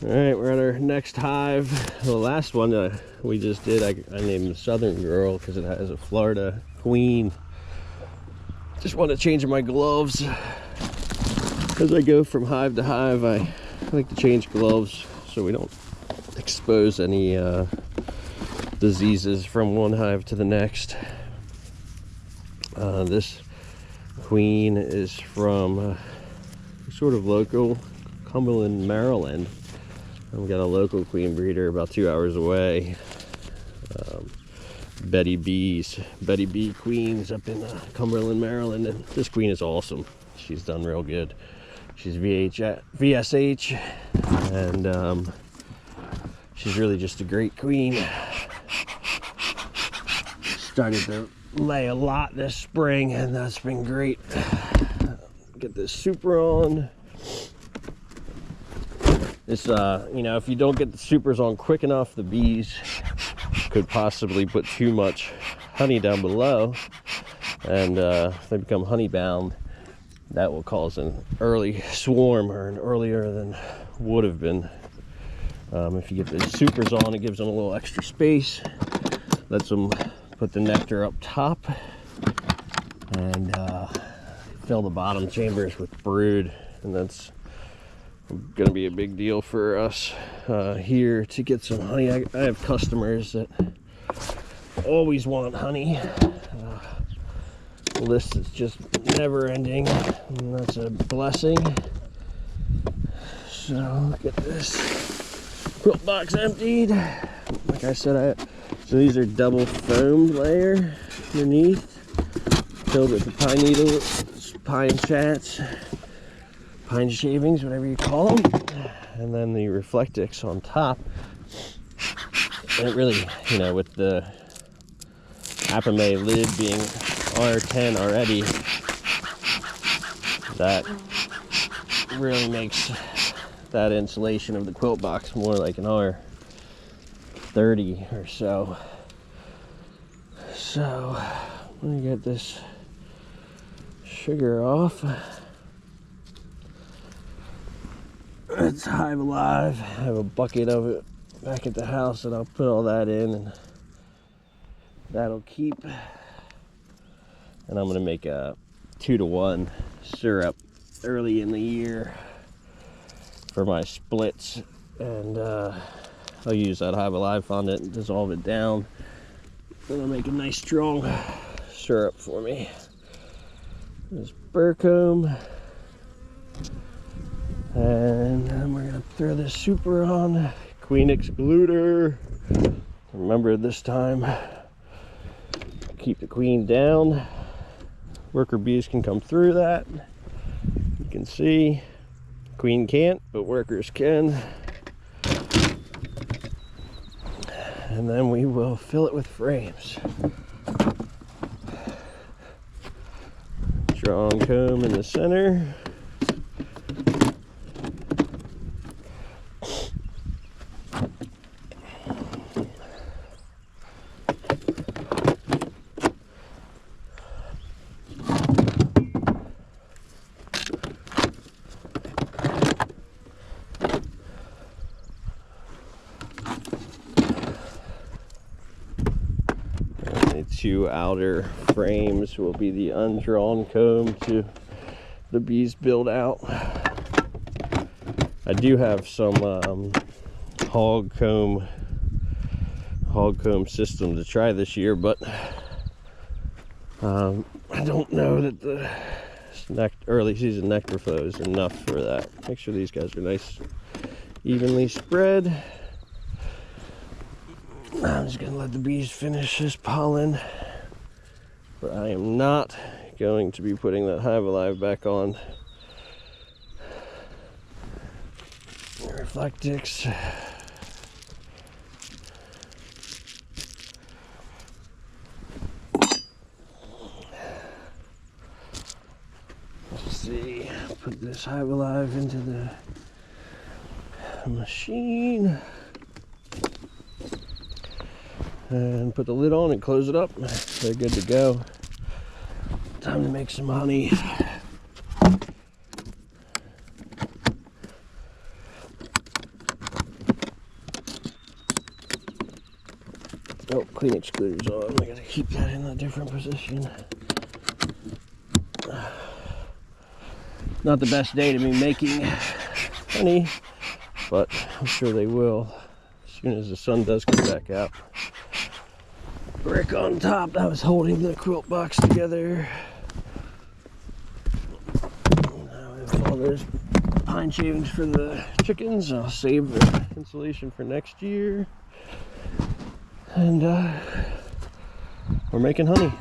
All right, we're at our next hive. The last one we just did, I named the Southern Girl because it has a Florida queen. Just want to change my gloves. As I go from hive to hive, I like to change gloves so we don't expose any diseases from one hive to the next. This queen is from sort of local Cumberland, Maryland. I've got a local queen breeder about 2 hours away. Betty B queens up in Cumberland, Maryland, and this queen is awesome. She's done real good. She's VSH, and she's really just a great queen. Started to lay a lot this spring, and that's been great. Get this super on. This, you know, if you don't get the supers on quick enough, the bees could possibly put too much honey down below, and if they become honey bound, that will cause an early swarm, or an earlier than would have been. If you get the supers on, it gives them a little extra space, lets them put the nectar up top, and fill the bottom chambers with brood, and that's going to be a big deal for us here to get some honey. I have customers that always want honey. The list is just never ending, and that's a blessing. So get this quilt box emptied. Like I said, so these are double foam layer underneath, filled with the pine needles, pine chats, pine shavings, whatever you call them, and then the Reflectix on top. And it really, you know, with the Apiary lid being R10 already, that really makes that insulation of the quilt box more like an R30 or so. So let me get this sugar off. It's Hive Alive. I have a bucket of it back at the house, and I'll put all that in, and that'll keep. And I'm gonna make a 2-to-1 syrup early in the year for my splits, and I'll use that Hive Alive fondant and dissolve it down. It'll make a nice strong syrup for me. This burr comb, and then we're gonna throw this super on. Queen excluder. Remember this time, keep the queen down. Worker bees can come through that. You can see queen can't, but workers can. And then we will fill it with frames. Strong comb in the center. Two outer frames will be the undrawn comb to the bees build out. I do have some hog comb system to try this year, but I don't know that the early season nectar flow is enough for that. Make sure these guys are nice, evenly spread. I'm just gonna let the bees finish this pollen, but I am not going to be putting that Hive Alive back on. Reflectix. Let's see, put this Hive Alive into the machine. And put the lid on and close it up. They're good to go. Time to make some honey. Oh, clean excluder's on. I gotta keep that in a different position. Not the best day to be making honey, but I'm sure they will as soon as the sun does come back out. Brick on top, that was holding the quilt box together. Now we have all those pine shavings for the chickens. I'll save the insulation for next year. And we're making honey.